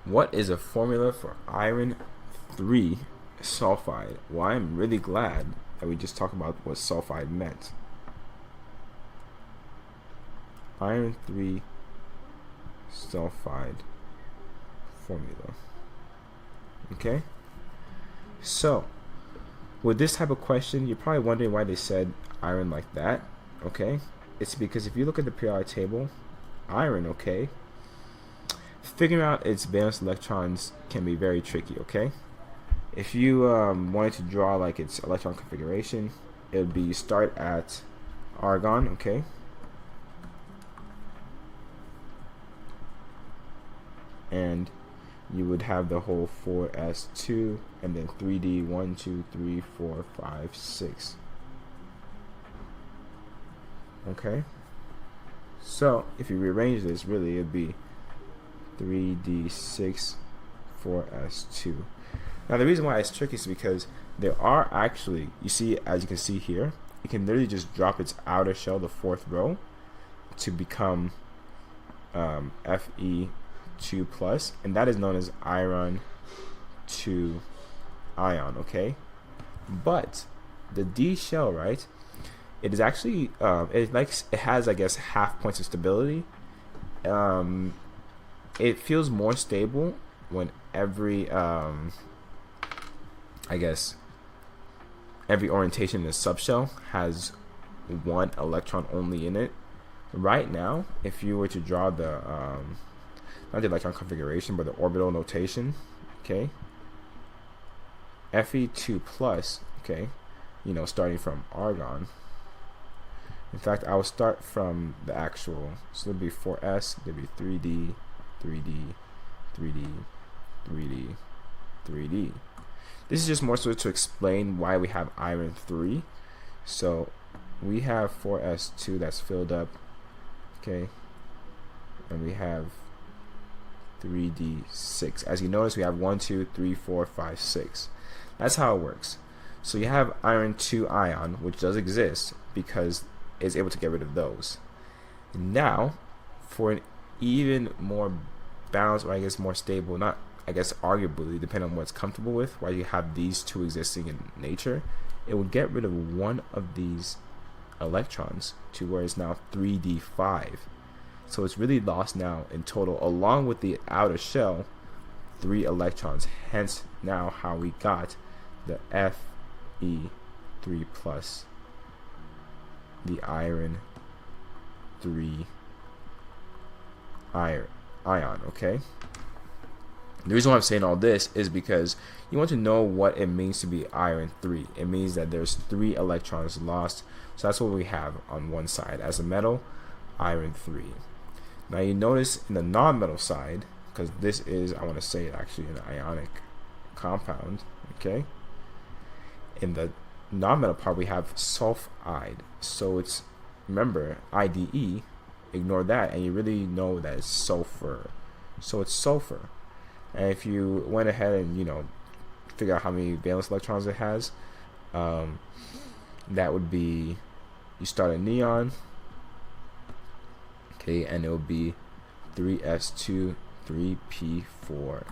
What is a formula for iron 3 sulfide? Well, I'm really glad that we just talked about what sulfide meant. Iron 3 sulfide formula. Okay? So, with this type of question, you're probably wondering why they said iron like that. Okay? It's because if you look at the periodic table, iron, okay, figuring out its valence electrons can be very tricky, okay? If you wanted to draw like its electron configuration, it would be start at argon, okay? And you would have the whole 4s2 and then 3d 1 2 3 4 5 6. Okay? So, if you rearrange this, really it'd be 3d6 4s2. Now the reason why it's tricky is because there are actually, you see, as you can see here, it can literally just drop its outer shell, the fourth row, to become Fe2+, and that is known as iron 2 ion, okay? But the D shell, right, it is actually it has, I guess, half points of stability. It feels more stable when every I guess every orientation in the subshell has one electron only in it. Right now, if you were to draw the not the electron configuration but the orbital notation, okay, Fe2+, okay, you know, starting from argon. In fact, I will start from the actual, so there'll be 4s, there'll be 3d 3d 3d 3d 3d. This is just more so to explain why we have iron 3. So we have 4s2 that's filled up, okay, and we have 3d6. As you notice, we have 1 2 3 4 5 6. That's how it works. So you have iron 2 ion, which does exist because it's able to get rid of those. Now, for an even more balanced, or I guess more stable, not, I guess, arguably, depending on what's comfortable with, why you have these two existing in nature, it will get rid of one of these electrons to where it's now 3d5. So it's really lost now in total, along with the outer shell, 3 electrons. Hence now how we got the Fe3+, the iron 3 ion, okay? The reason why I'm saying all this is because you want to know what it means to be iron 3. It means that there's 3 electrons lost. So that's what we have on one side. As a metal, iron 3. Now you notice in the non-metal side, because this is, I want to say, actually an ionic compound, okay? In the non-metal part, we have sulfide. So it's, remember, IDE, ignore that, and you really know that it's sulfur. So it's sulfur. And if you went ahead and, you know, figure out how many valence electrons it has, that would be, you start a neon, okay, and it would be 3s2 3p4.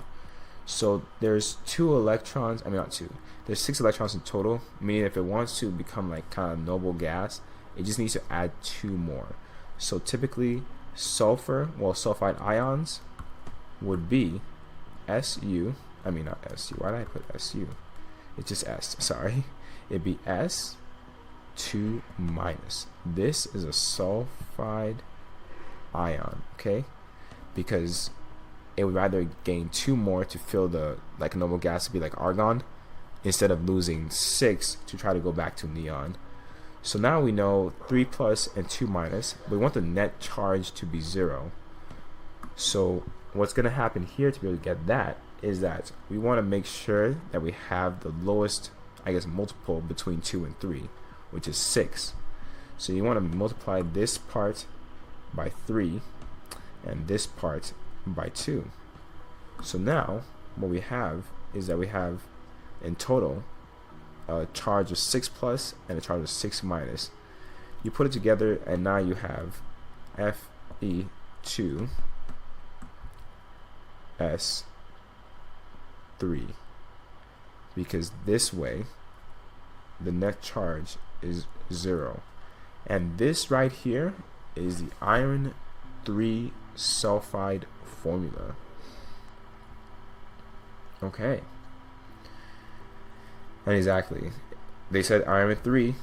So there's 2 electrons, I mean not 2, there's 6 electrons in total, meaning if it wants to become like kind of noble gas, it just needs to add 2 more. So typically sulfur, well, sulfide ions would be SU, I mean not SU, why did I put SU? It's just S, sorry. It'd be S2-. This is a sulfide ion, okay? Because it would rather gain 2 more to fill the, like a noble gas to be like argon, instead of losing 6 to try to go back to neon. So now we know 3+ and 2-, but we want the net charge to be 0. So what's going to happen here to be able to get that is that we want to make sure that we have the lowest, I guess, multiple between 2 and 3, which is 6. So you want to multiply this part by 3 and this part by 2. So now what we have is that we have in total a charge of 6+ and a charge of 6-. You put it together and now you have Fe2 S 3, because this way the net charge is 0. And this right here is the iron 3 sulfide formula. Okay. And exactly, they said iron 3,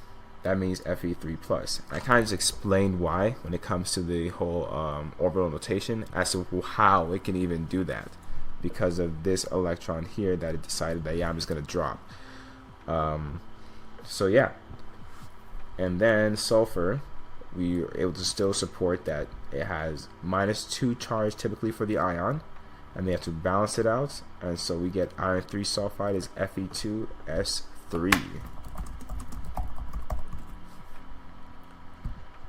that means Fe3+. I kind of just explained why when it comes to the whole orbital notation as to how it can even do that, because of this electron here that it decided that, yeah, I'm just going to drop. So yeah, and then sulfur, we were able to still support that it has -2 charge typically for the ion, and they have to balance it out, and so we get iron 3 sulfide is Fe2S3.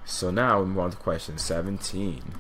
So now we move on to question 17.